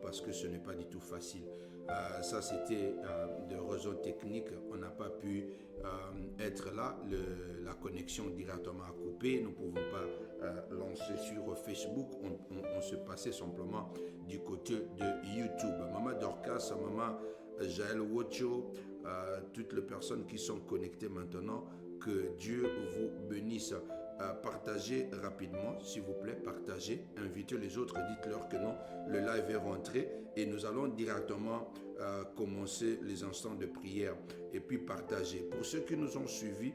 parce que ce n'est pas du tout facile. Ça, c'était de raisons techniques. On n'a pas pu être là. La connexion directement a coupé. Nous ne pouvons pas lancer sur Facebook. On se passait simplement du côté de YouTube. Maman Dorcas, maman Jaël Wocho, toutes les personnes qui sont connectées maintenant, que Dieu vous bénisse. Partagez rapidement, s'il vous plaît, partagez, invitez les autres, dites-leur que non, le live est rentré et nous allons directement commencer les instants de prière et puis partager. Pour ceux qui nous ont suivis,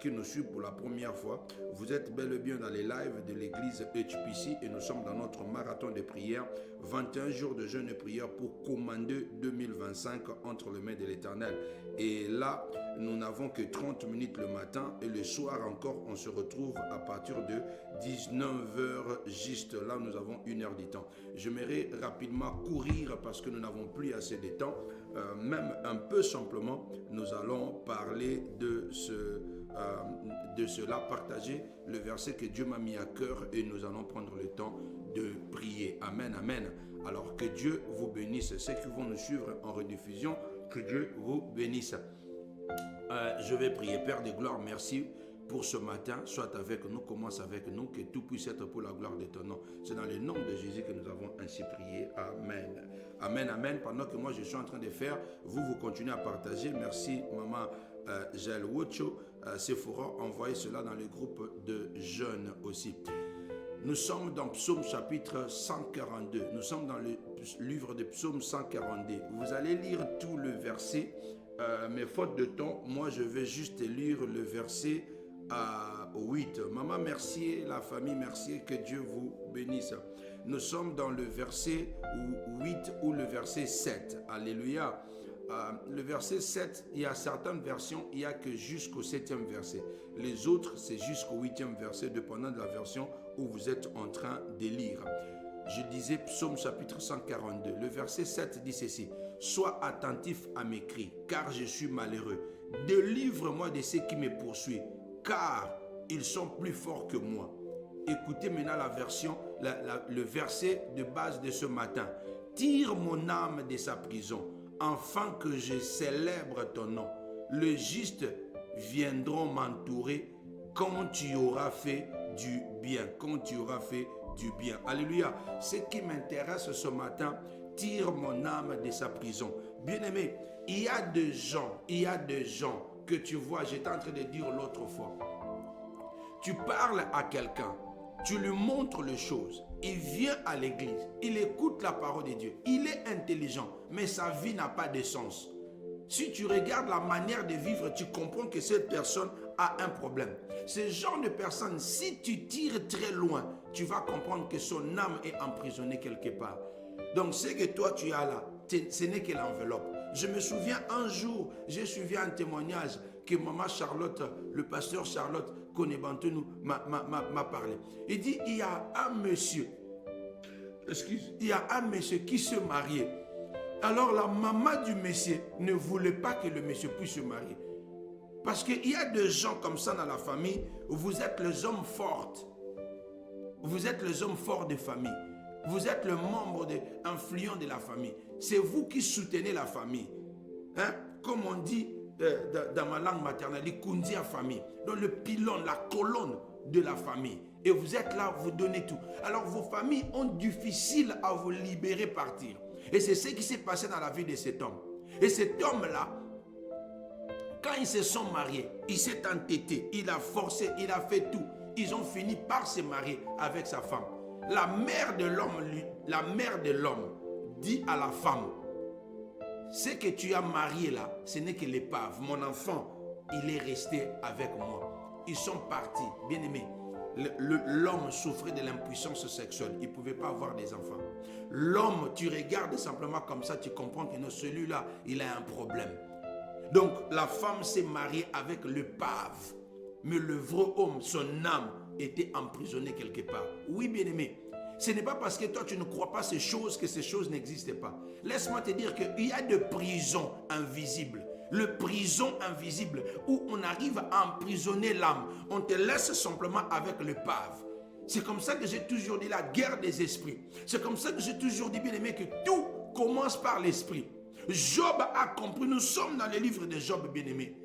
qui nous suivent pour la première fois, vous êtes bel et bien dans les lives de l'église HPC et nous sommes dans notre marathon de prière, 21 jours de jeûne et prière pour commander 2025 entre les mains de l'Éternel. Et là, nous n'avons que 30 minutes le matin et le soir encore, on se retrouve à partir de 19h juste. Là, nous avons 1 heure de temps. J'aimerais rapidement courir parce que nous n'avons plus assez de temps. Même un peu simplement, nous allons parler de cela, partager le verset que Dieu m'a mis à cœur et nous allons prendre le temps de prier. Amen, amen. Alors que Dieu vous bénisse. Ceux qui vont nous suivre en rediffusion, que Dieu vous bénisse. Je vais prier. Père de gloire, merci pour ce matin. Sois avec nous, commence avec nous, que tout puisse être pour la gloire de ton nom. C'est dans le nom de Jésus que nous avons ainsi prié. Amen. Amen, amen. Pendant que moi je suis en train de faire, vous continuez à partager. Merci maman Jaël Wocho, Sephora, envoyez cela dans le groupe de jeunes aussi. Nous sommes dans Psaume chapitre 142. Nous sommes dans le livre de Psaume 142. Vous allez lire tout le verset, mais faute de temps, moi je vais juste lire le verset 8. Maman Mercier, la famille Mercier, que Dieu vous bénisse. Nous sommes dans le verset 8 ou le verset 7. Alléluia. Le verset 7, il y a certaines versions, il n'y a que jusqu'au 7e verset. Les autres, c'est jusqu'au 8e verset, dépendant de la version où vous êtes en train de lire. Je disais Psaume chapitre 142. Le verset 7 dit ceci: sois attentif à mes cris, car je suis malheureux. Délivre-moi de ceux qui me poursuivent, car ils sont plus forts que moi. Écoutez maintenant la version, le verset de base de ce matin. Tire mon âme de sa prison, afin que je célèbre ton nom. Les justes viendront m'entourer quand tu auras fait du bien. Quand tu auras fait du bien. Alléluia. Ce qui m'intéresse ce matin, tire mon âme de sa prison. Bien-aimé, il y a des gens que tu vois, j'étais en train de dire l'autre fois. Tu parles à quelqu'un, tu lui montres les choses, il vient à l'église, il écoute la parole de Dieu, il est intelligent, mais sa vie n'a pas de sens. Si tu regardes la manière de vivre, tu comprends que cette personne a un problème. Ce genre de personne, si tu tires très loin, tu vas comprendre que son âme est emprisonnée quelque part. Donc ce que toi tu as là, ce n'est que l'enveloppe. Je me souviens un jour, j'ai suivi un témoignage que maman Charlotte, le pasteur Charlotte Konebantenou m'a parlé. Il dit, il y a un monsieur qui se mariait. Alors la maman du monsieur ne voulait pas que le monsieur puisse se marier. Parce qu'il y a des gens comme ça dans la famille, vous êtes les hommes forts. Vous êtes les hommes forts de famille. Vous êtes le membre influent de la famille. C'est vous qui soutenez la famille. Hein? Comme on dit dans ma langue maternelle, les kundia famille. Donc le pylône, la colonne de la famille. Et vous êtes là, vous donnez tout. Alors vos familles ont difficile à vous libérer, partir. Et c'est ce qui s'est passé dans la vie de cet homme. Et cet homme-là, quand ils se sont mariés, il s'est entêté, il a forcé, il a fait tout. Ils ont fini par se marier avec sa femme. La mère de l'homme dit à la femme, ce que tu as marié là, ce n'est que l'épave. Mon enfant, il est resté avec moi. Ils sont partis, bien aimés. L'homme souffrait de l'impuissance sexuelle. Il ne pouvait pas avoir des enfants. L'homme, tu regardes simplement comme ça, tu comprends que celui-là, il a un problème. Donc, la femme s'est mariée avec l'épave. Mais le vrai homme, son âme, était emprisonnée quelque part. Oui, bien-aimé. Ce n'est pas parce que toi, tu ne crois pas ces choses que ces choses n'existent pas. Laisse-moi te dire qu'il y a des prisons invisibles. Le prison invisible où on arrive à emprisonner l'âme. On te laisse simplement avec l'épave. C'est comme ça que j'ai toujours dit la guerre des esprits. C'est comme ça que j'ai toujours dit, bien aimé, que tout commence par l'esprit. Job a compris, nous sommes dans le livre de Job, bien aimé.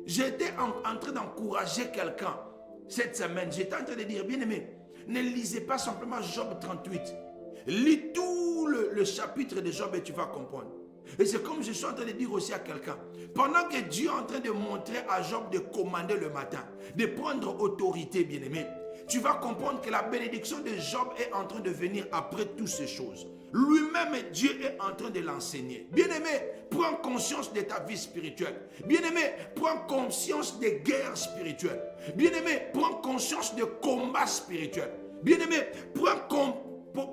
J'étais en train d'encourager quelqu'un cette semaine. J'étais en train de dire, bien aimé, ne lisez pas simplement Job 38. Lis tout le chapitre de Job et tu vas comprendre. Et c'est comme je suis en train de dire aussi à quelqu'un. Pendant que Dieu est en train de montrer à Job de commander le matin, de prendre autorité, bien aimé, tu vas comprendre que la bénédiction de Job est en train de venir après toutes ces choses. Lui-même, Dieu est en train de l'enseigner. Bien-aimé, prends conscience de ta vie spirituelle. Bien-aimé, prends conscience des guerres spirituelles. Bien-aimé, prends conscience des combats spirituels. Bien-aimé,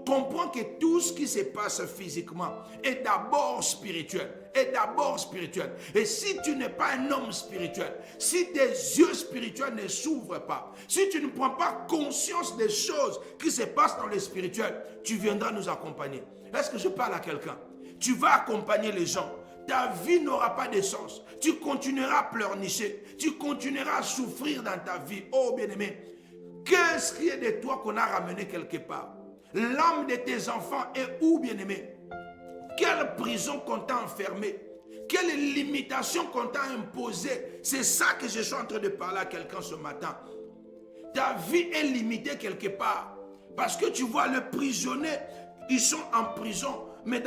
comprends que tout ce qui se passe physiquement est d'abord spirituel. Et si tu n'es pas un homme spirituel, si tes yeux spirituels ne s'ouvrent pas, si tu ne prends pas conscience des choses qui se passent dans le spirituel, tu viendras nous accompagner. Est-ce que je parle à quelqu'un? Tu vas accompagner les gens. Ta vie n'aura pas de sens. Tu continueras à pleurnicher. Tu continueras à souffrir dans ta vie. Oh bien-aimé, qu'est-ce qui est de toi qu'on a ramené quelque part? L'âme de tes enfants est où, bien-aimé? Quelle prison qu'on t'a enfermé? Quelle limitation qu'on t'a imposée? C'est ça que je suis en train de parler à quelqu'un ce matin. Ta vie est limitée quelque part. Parce que tu vois, les prisonniers, ils sont en prison. Mais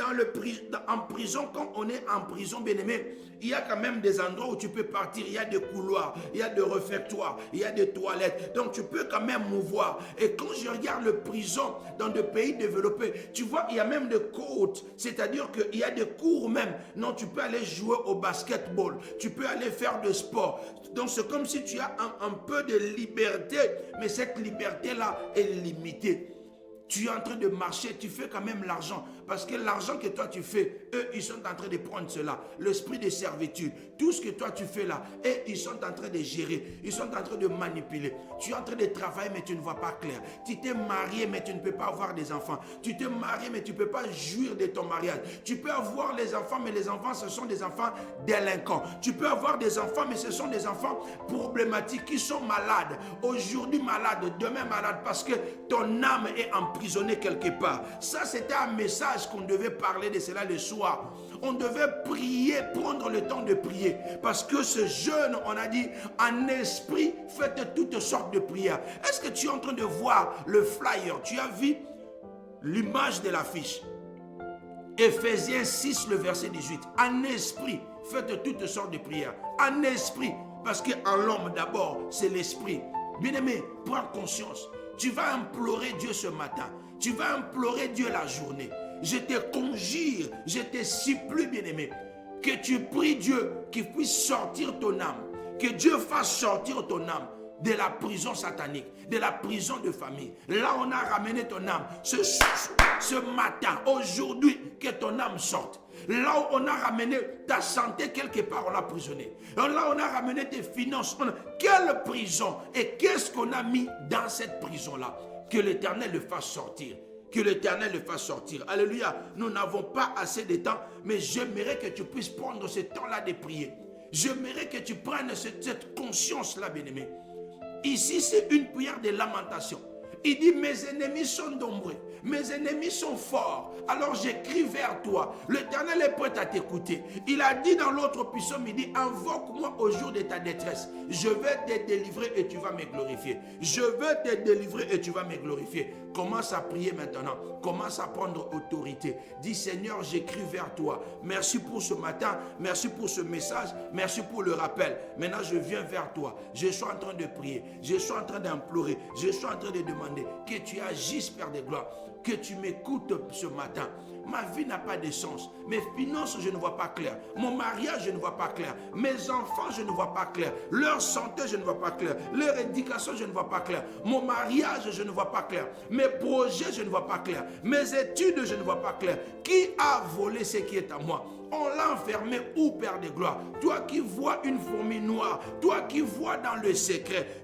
en prison, quand on est en prison, bien-aimé, il y a quand même des endroits où tu peux partir. Il y a des couloirs, il y a des réfectoires, il y a des toilettes. Donc tu peux quand même mouvoir. Et quand je regarde les prisons dans des pays développés, tu vois, il y a même des courts. C'est-à-dire qu'il y a des cours même. Non, tu peux aller jouer au basketball. Tu peux aller faire du sport. Donc c'est comme si tu as un peu de liberté. Mais cette liberté-là est limitée. Tu es en train de marcher, tu fais quand même l'argent. Parce que l'argent que toi tu fais, eux, ils sont en train de prendre cela. L'esprit de servitude, tout ce que toi tu fais là, et ils sont en train de gérer. Ils sont en train de manipuler. Tu es en train de travailler, mais tu ne vois pas clair. Tu t'es marié, mais tu ne peux pas avoir des enfants. Tu t'es marié, mais tu ne peux pas jouir de ton mariage. Tu peux avoir les enfants, mais les enfants, ce sont des enfants délinquants. Tu peux avoir des enfants, mais ce sont des enfants problématiques qui sont malades. Aujourd'hui malades, demain malades, parce que ton âme est emprisonnée quelque part. Ça, c'était un message qu'on devait parler de cela le soir. On devait prier, prendre le temps de prier. Parce que ce jeûne, on a dit, en esprit, faites toutes sortes de prières. Est-ce que tu es en train de voir le flyer? Tu as vu l'image de l'affiche? Éphésiens 6, le verset 18. En esprit, faites toutes sortes de prières. En esprit, parce qu'en l'homme d'abord, c'est l'esprit. Bien-aimé, prends conscience. Tu vas implorer Dieu ce matin. Tu vas implorer Dieu la journée. Je te conjure, je te supplie, bien-aimé, que tu pries Dieu qu'il puisse sortir ton âme. Que Dieu fasse sortir ton âme de la prison satanique, de la prison de famille. Là, on a ramené ton âme. Ce matin, aujourd'hui, que ton âme sorte. Là où on a ramené ta santé quelque part, on l'a prisonné. Là, on a ramené tes finances. Quelle prison? Et qu'est-ce qu'on a mis dans cette prison-là? Que l'Éternel le fasse sortir. Que l'Éternel le fasse sortir. Alléluia. Nous n'avons pas assez de temps, mais j'aimerais que tu puisses prendre ce temps-là de prier. J'aimerais que tu prennes cette conscience-là, bien-aimé. Ici, c'est une prière de lamentation. Il dit, mes ennemis sont nombreux, mes ennemis sont forts, alors j'écris vers toi. L'Éternel est prêt à t'écouter. Il a dit dans l'autre psaume, il dit, invoque-moi au jour de ta détresse. Je vais te délivrer et tu vas me glorifier. Je vais te délivrer et tu vas me glorifier. Commence à prier maintenant. Commence à prendre autorité. Dis, Seigneur, j'écris vers toi. Merci pour ce matin. Merci pour ce message. Merci pour le rappel. Maintenant, je viens vers toi. Je suis en train de prier. Je suis en train d'implorer. Je suis en train de demander que tu agisses, Père de gloire. Que tu m'écoutes ce matin. Ma vie n'a pas de sens. Mes finances, je ne vois pas clair. Mon mariage, je ne vois pas clair. Mes enfants, je ne vois pas clair. Leur santé, je ne vois pas clair. Leur éducation, je ne vois pas clair. Mon mariage, je ne vois pas clair. Mes projets, je ne vois pas clair. Mes études, je ne vois pas clair. Qui a volé ce qui est à moi? On l'a enfermé où, Père de gloire? Toi qui vois une fourmi noire, toi qui vois dans le secret,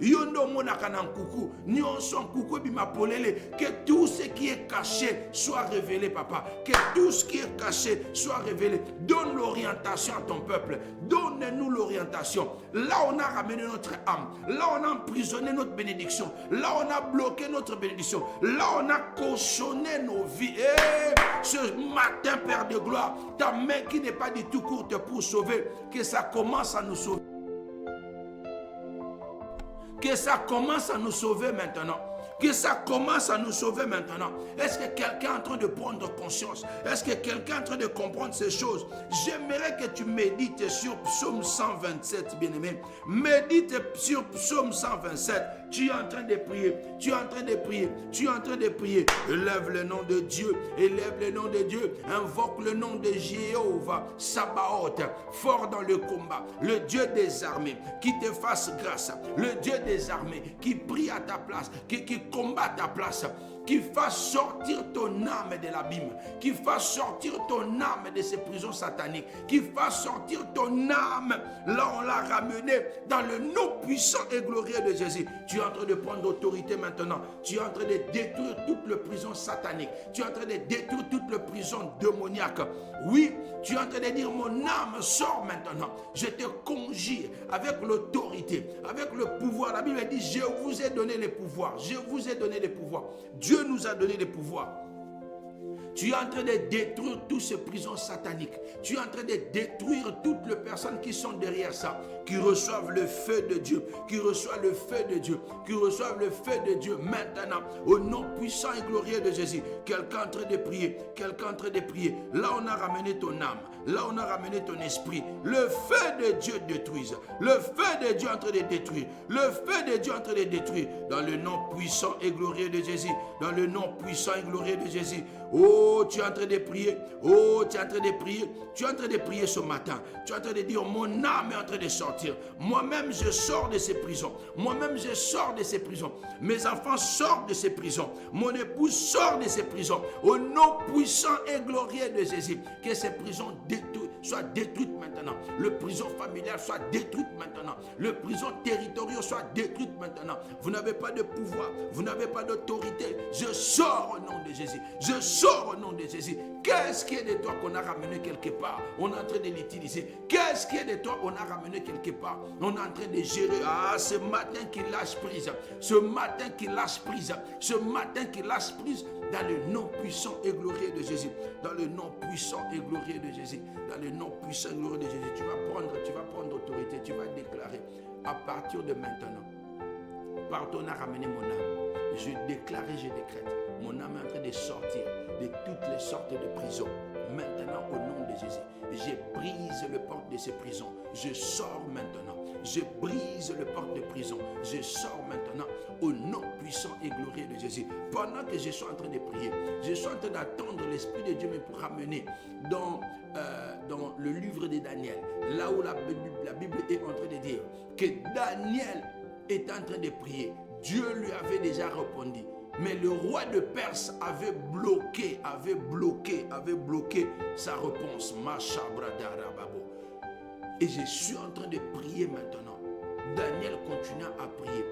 que tout ce qui est caché soit révélé, papa. Que que tout ce qui est caché soit révélé. Donne l'orientation à ton peuple. Donne-nous l'orientation. Là, on a ramené notre âme. Là, on a emprisonné notre bénédiction. Là, on a bloqué notre bénédiction. Là, on a cautionné nos vies. Et ce matin, Père de gloire, ta main qui n'est pas du tout courte pour sauver, que ça commence à nous sauver. Que ça commence à nous sauver maintenant. Que ça commence à nous sauver maintenant. Est-ce que quelqu'un est en train de prendre conscience? Est-ce que quelqu'un est en train de comprendre ces choses? J'aimerais que tu médites sur Psaume 127, bien-aimé. Médite sur Psaume 127. Tu es en train de prier. Tu es en train de prier. Tu es en train de prier. Élève le nom de Dieu. Élève le nom de Dieu. Invoque le nom de Jéhovah, Sabaoth, fort dans le combat. Le Dieu des armées, qui te fasse grâce. Le Dieu des armées, qui prie à ta place, qui combat à ta place, qui fasse sortir ton âme de l'abîme, qui fasse sortir ton âme de ces prisons sataniques, qui fasse sortir ton âme. Là, on l'a ramené dans le nom puissant et glorieux de Jésus. Tu es en train de prendre autorité maintenant. Tu es en train de détruire toute la prison satanique. Tu es en train de détruire toute la prison démoniaque. Oui, tu es en train de dire, mon âme sort maintenant. Je te conjure avec l'autorité, avec le pouvoir. La Bible dit, je vous ai donné les pouvoirs. Je vous ai donné les pouvoirs. Dieu nous a donné les pouvoirs. Tu es en train de détruire toutes ces prisons sataniques. Tu es en train de détruire toutes les personnes qui sont derrière ça, qui reçoivent le feu de Dieu, qui reçoivent le feu de Dieu, qui reçoivent le feu de Dieu maintenant, au nom puissant et glorieux de Jésus. Quelqu'un en train de prier, quelqu'un en train de prier. Là, on a ramené ton âme. Là, on a ramené ton esprit. Le feu de Dieu détruise. Le feu de Dieu en train de détruire. Le feu de Dieu en train de détruire. Dans le nom puissant et glorieux de Jésus. Dans le nom puissant et glorieux de Jésus. Oh, tu es en train de prier. Oh, tu es en train de prier. Tu es en train de prier ce matin. Tu es en train de dire, mon âme est en train de sortir. Moi-même, je sors de ces prisons. Moi-même, je sors de ces prisons. Mes enfants sortent de ces prisons. Mon épouse sort de ces prisons. Au nom puissant et glorieux de Jésus. Que ces prisons soit détruite maintenant. Le prison familial soit détruite maintenant. Le prison territorial soit détruite maintenant. Vous n'avez pas de pouvoir. Vous n'avez pas d'autorité. Je sors au nom de Jésus. Je sors au nom de Jésus. Qu'est-ce qui est de toi qu'on a ramené quelque part? On est en train de l'utiliser. Qu'est-ce qui est de toi qu'on a ramené quelque part? On est en train de gérer. Ah, ce matin qui lâche prise. Ce matin qui lâche prise. Ce matin qui lâche prise. Dans le nom puissant et glorieux de Jésus. Dans le nom puissant et glorieux de Jésus. Dans le nom puissant et glorieux de Jésus. Tu vas prendre autorité. Tu vas déclarer à partir de maintenant. Pardon, on a ramené mon âme. Je déclare et je décrète. Mon âme est en train de sortir de toutes les sortes de prisons. Maintenant, au nom de Jésus, je brise le porte de ces prisons. Je sors maintenant. Je brise le porte de prison. Je sors maintenant au nom puissant et glorieux de Jésus. Pendant que je suis en train de prier, je suis en train d'attendre l'Esprit de Dieu me ramener dans le livre de Daniel, là où la Bible est en train de dire que Daniel est en train de prier. Dieu lui avait déjà répondu. Mais le roi de Perse avait bloqué sa réponse. Et je suis en train de prier maintenant. Daniel continua à prier.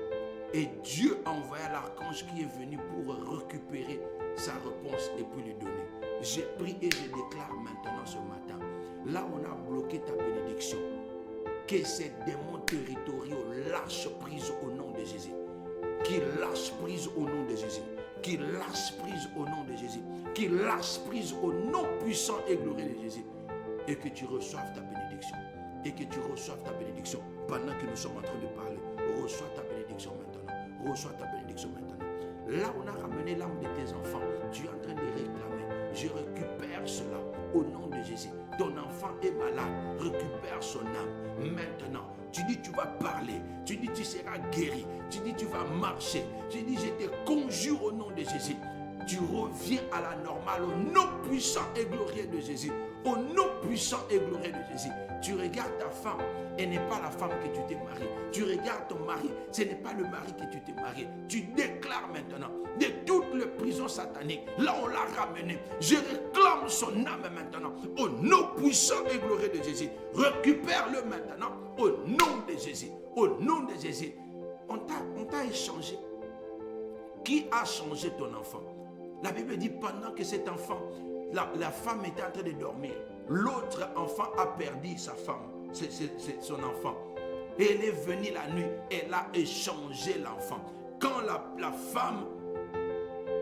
Et Dieu envoya l'archange qui est venu pour récupérer sa réponse et puis lui donner. J'ai prié et je déclare maintenant ce matin. Là, on a bloqué ta bénédiction. Que ces démons territoriaux lâchent prise au nom de Jésus. Qu'il lâche prise au nom de Jésus. Qu'il lâche prise au nom de Jésus. Qu'il lâche prise au nom puissant et glorieux de Jésus. Et que tu reçoives ta bénédiction. Et que tu reçoives ta bénédiction. Pendant que nous sommes en train de parler, reçois ta bénédiction maintenant. Reçois ta bénédiction maintenant. Là, on a ramené l'âme de tes enfants. Tu es en train de réclamer. Je récupère cela au nom de Jésus. Ton enfant est malade. Récupère son âme maintenant. Tu dis tu vas parler, tu dis tu seras guéri, tu dis tu vas marcher, tu dis je te conjure au nom de Jésus. Tu reviens à la normale au nom puissant et glorieux de Jésus. Au nom puissant et glorieux de Jésus. Tu regardes ta femme, elle n'est pas la femme que tu t'es mariée. Tu regardes ton mari, ce n'est pas le mari que tu t'es marié. Tu déclares maintenant de toutes les prisons sataniques. Là, on l'a ramené. Je réclame son âme maintenant. Au nom puissant et glorieux de Jésus. Récupère-le maintenant. Au nom de Jésus. Au nom de Jésus. On t'a échangé. Qui a changé ton enfant? La Bible dit pendant que cet enfant La femme était en train de dormir. L'autre enfant a perdu sa femme, c'est son enfant. Et elle est venue la nuit, elle a échangé l'enfant. Quand la femme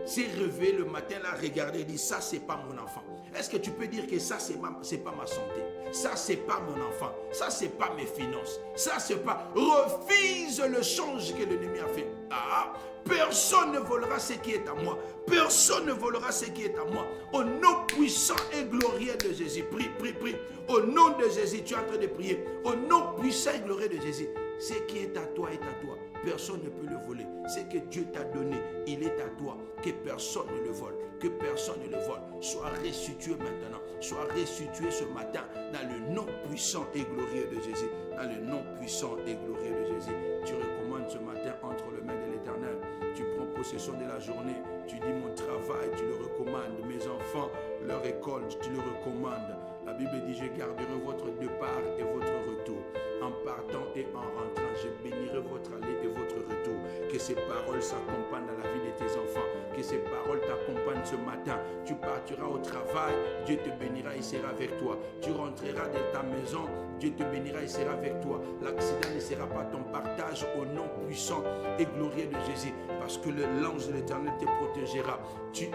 s'est réveillée le matin, elle a regardé et dit, ça c'est pas mon enfant. Est-ce que tu peux dire que ça c'est pas ma santé? Ça c'est pas mon enfant. Ça c'est pas mes finances. Ça c'est pas... Refuse le change que l'ennemi a fait. Ah, personne ne volera ce qui est à moi. Personne ne volera ce qui est à moi. Au nom puissant et glorieux de Jésus. Prie, prie, prie. Au nom de Jésus, tu es en train de prier. Au nom puissant et glorieux de Jésus. Ce qui est à toi est à toi. Personne ne peut le voler. Ce que Dieu t'a donné, il est à toi. Que personne ne le vole. Que personne ne le vole. Sois restitué maintenant. Sois restitué ce matin dans le nom puissant et glorieux de Jésus. Dans le nom puissant et glorieux de Jésus. Tu recommandes ce matin entre les mains de l'Éternel. Tu prends possession de la journée. Tu dis mon travail, tu le recommandes. Mes enfants, leur école, tu le recommandes. La Bible dit, je garderai votre départ et votre retour. En partant et en rentrant, je bénirai votre aller et votre retour. Que ces paroles s'accompagnent dans la vie de tes enfants. Que ces paroles t'accompagnent ce matin. Tu partiras au travail, Dieu te bénira, il sera avec toi. Tu rentreras dans ta maison, Dieu te bénira, il sera avec toi. L'accident ne sera pas ton partage au nom puissant et glorieux de Jésus. Parce que l'ange de l'Éternel te protégera.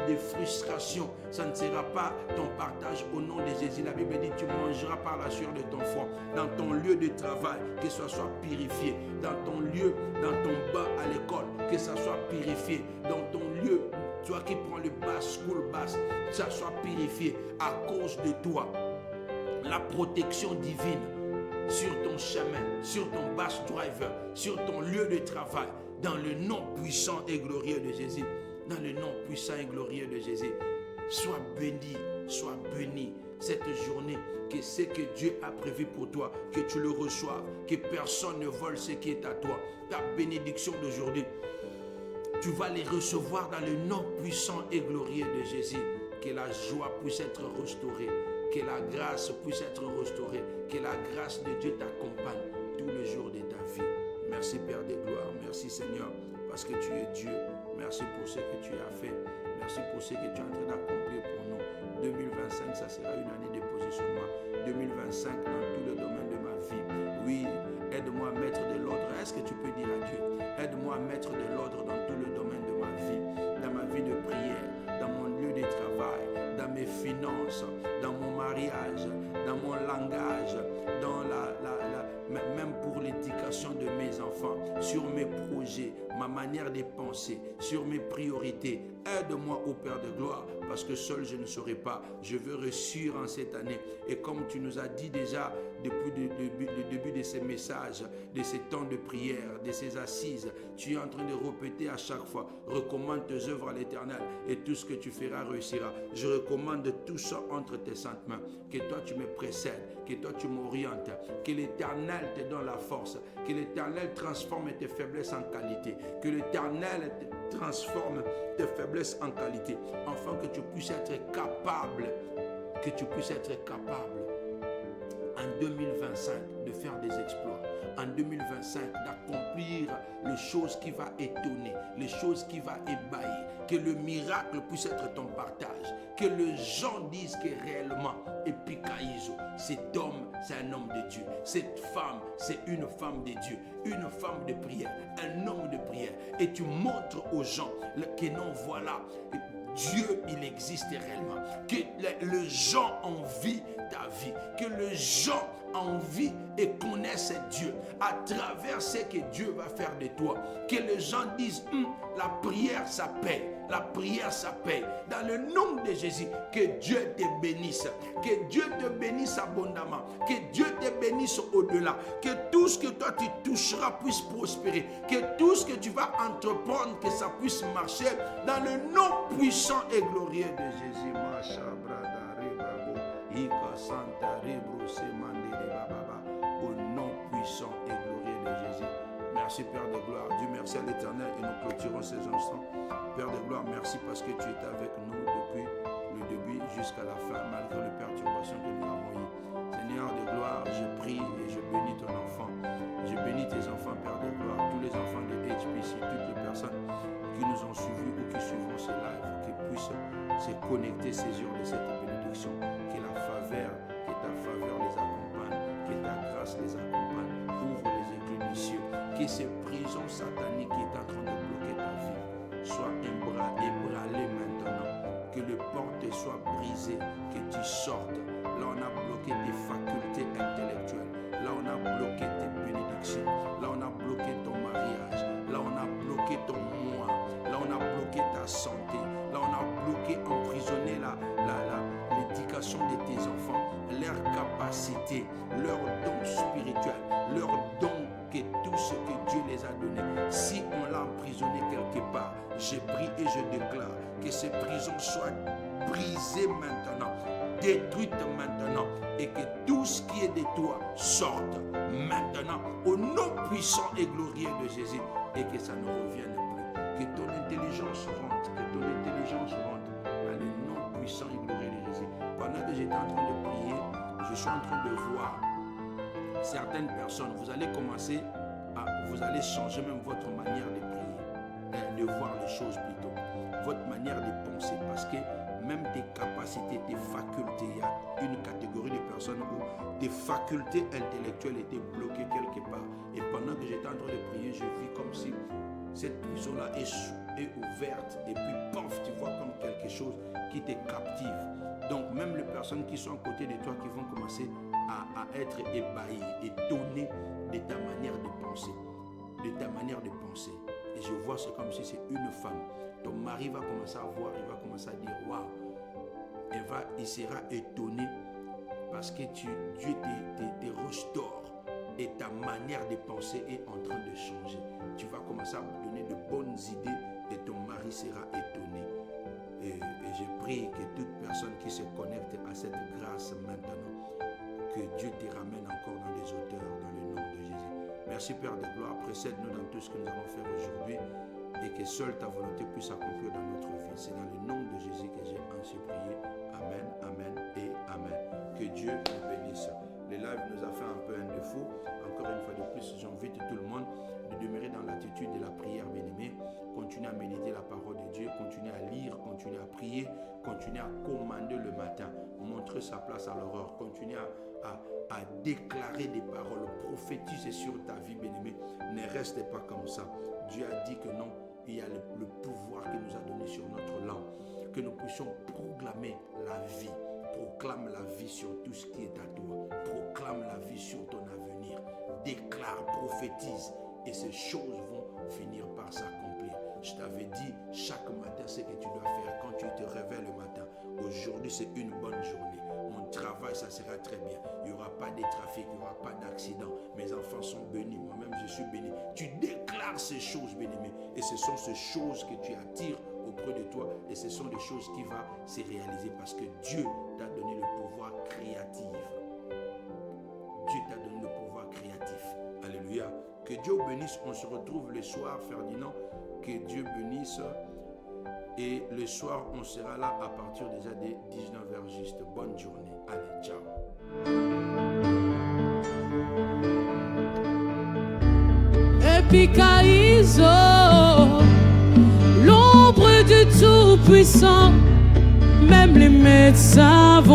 Des frustrations, ça ne sera pas ton partage au nom de Jésus. La Bible dit, tu mangeras par la sueur de ton front. Dans ton lieu de travail, que ça soit purifié. Dans ton lieu, dans ton bain à l'école, que ça soit purifié. Dans ton lieu, toi qui prends le school bus, que ça soit purifié à cause de toi. La protection divine sur ton chemin, sur ton bus driver, sur ton lieu de travail, dans le nom puissant et glorieux de Jésus. Dans le nom puissant et glorieux de Jésus. Sois béni cette journée, que ce que Dieu a prévu pour toi, que tu le reçoives, que personne ne vole ce qui est à toi. Ta bénédiction d'aujourd'hui, tu vas les recevoir dans le nom puissant et glorieux de Jésus. Que la joie puisse être restaurée, que la grâce puisse être restaurée, que la grâce de Dieu t'accompagne tous les jours de ta vie. Merci Père de gloire, merci Seigneur, parce que tu es Dieu. Merci pour ce que tu as fait. Merci pour ce que tu es en train d'accomplir pour nous. 2025, ça sera une année de positionnement. 2025, dans tous les domaines de ma vie. Oui, aide-moi à mettre de l'ordre. Est-ce que tu peux dire à Dieu, aide-moi à mettre de l'ordre dans tous les domaines de ma vie. Dans ma vie de prière, dans mon lieu de travail, dans mes finances, dans mon mariage, dans mon langage, dans même pour l'éducation de mes enfants, sur mes projets, ma manière de penser, sur mes priorités. Aide-moi au Père de gloire, parce que seul je ne saurais pas. Je veux réussir en cette année. Et comme tu nous as dit déjà depuis le début de ces messages, de ces temps de prière, de ces assises, tu es en train de répéter à chaque fois, recommande tes œuvres à l'Éternel et tout ce que tu feras réussira. Je recommande tout ça entre tes saintes mains. Que toi tu me précèdes, que toi tu m'orientes, que l'Éternel te donne la force, que l'Éternel transforme tes faiblesses en qualité, que l'Éternel transforme tes faiblesses en qualité, afin que tu puisses être capable, en 2025 de faire des exploits, en 2025 d'accomplir les choses qui vont étonner, les choses qui vont ébahir, que le miracle puisse être ton partage, que les gens disent que réellement, Epikaïzo, cet homme, c'est un homme de Dieu, cette femme, c'est une femme de Dieu, une femme de prière, un homme de prière, et tu montres aux gens que non, voilà, Dieu, il existe réellement. Que les gens envient ta vie. Que les gens envient et connaissent Dieu à travers ce que Dieu va faire de toi. Que les gens disent, la prière, ça paie. La prière, ça paie. Dans le nom de Jésus, que Dieu te bénisse. Que Dieu te bénisse abondamment. Que Dieu te bénisse au-delà. Que tout ce que toi tu toucheras puisse prospérer. Que tout ce que tu vas entreprendre, que ça puisse marcher. Dans le nom puissant et glorieux de Jésus. Au nom puissant et glorieux de Jésus. Merci Père de gloire. Dieu merci à l'Éternel et nous clôturons ces instants. Père de gloire, merci parce que tu es avec nous depuis le début jusqu'à la fin, malgré les perturbations que nous avons eues. Seigneur de gloire, je prie et je bénis ton enfant. Je bénis tes enfants, Père de gloire, tous les enfants de HPC, toutes les personnes qui nous ont suivis ou qui suivront ce live, qui puissent se connecter, saisir de cette bénédiction. bénédiction. Que la faveur, que ta faveur les accompagne, que ta grâce les accompagne. Ouvre les écluses du ciel. Que ces prisons sataniques qui est en train de bloquer ta vie soient ébranlées maintenant. Que les portes soient brisées, que tu sortes. Là, on a bloqué tes facultés intellectuelles. Là, on a bloqué tes bénédictions. Là, on a bloqué ton mariage. Là, on a bloqué ton moi. Là, on a bloqué ta santé. Là, on a bloqué, emprisonné l'éducation de tes enfants, leur capacité, leurs dons spirituels, leurs dons, que tout ce que Dieu les a donnés. Si on l'a emprisonné quelque part, je prie et je déclare que ces prisons soient brisées maintenant, détruites maintenant, et que tout ce qui est de toi sorte maintenant au nom puissant et glorieux de Jésus, et que ça ne revienne plus. Que ton intelligence rentre, que ton intelligence rentre dans le nom puissant et glorieux de Jésus. Pendant que j'étais en train de prier, je suis en train de voir certaines personnes. Vous allez commencer vous allez changer même votre manière de prier, de voir les choses plutôt, votre manière de penser, parce que même tes capacités, tes facultés, il y a une catégorie de personnes où tes facultés intellectuelles étaient bloquées quelque part. Et pendant que j'étais en train de prier, je vis comme si cette prison-là est ouverte, et puis pof, tu vois comme quelque chose qui te captive. Donc même les personnes qui sont à côté de toi, qui vont commencer à être ébahies, étonnées de ta manière de penser, de ta manière de penser. Et je vois c'est comme si c'est une femme. Ton mari va commencer à voir, il va commencer à dire waouh. Il sera étonné parce que Dieu te restaure et ta manière de penser est en train de changer. Tu vas commencer à donner de bonnes idées et ton mari sera étonné. Et je prie que toute personne qui se connecte à cette grâce maintenant, que Dieu te ramène encore dans les hauteurs, dans le nom de Jésus. Merci Père de gloire, précède-nous dans tout ce que nous allons faire aujourd'hui et que seule ta volonté puisse s'accomplir dans notre vie. C'est dans le nom de Jésus que j'ai ainsi prié. Amen, amen et amen. Que Dieu nous bénisse. Le live nous a fait un peu un défaut. Encore une fois de plus, j'invite tout le monde de demeurer dans l'attitude de la prière, bien-aimée. Continuez à méditer la parole de Dieu, continuez à lire, continuez à prier, continuez à commander le matin, montrer sa place à l'aurore, continuez à déclarer des paroles, prophétiser sur ta vie, bien-aimée. Ne restez pas comme ça. Dieu a dit que non, il y a le pouvoir qu'il nous a donné sur notre langue, que nous puissions proclamer la vie. Proclame la vie sur tout ce qui est à toi. Proclame la vie sur ton avenir. Déclare, prophétise. Et ces choses vont finir par s'accomplir. Je t'avais dit, chaque matin, ce que tu dois faire quand tu te réveilles le matin. Aujourd'hui, c'est une bonne journée. Mon travail, ça sera très bien. Il n'y aura pas de trafic, il n'y aura pas d'accident. Mes enfants sont bénis. Moi-même, je suis béni. Tu déclares ces choses, bien-aimé. Et ce sont ces choses que tu attires auprès de toi. Et ce sont des choses qui vont se réaliser parce que Dieu t'a donné le pouvoir créatif. Dieu t'a donné le pouvoir créatif. Alléluia. Que Dieu bénisse. On se retrouve le soir, Ferdinand. Que Dieu bénisse. Et le soir, on sera là à partir déjà des 19h juste. Bonne journée. Allez, ciao. Epikaizo, l'ombre du Tout-Puissant, même les médecins vont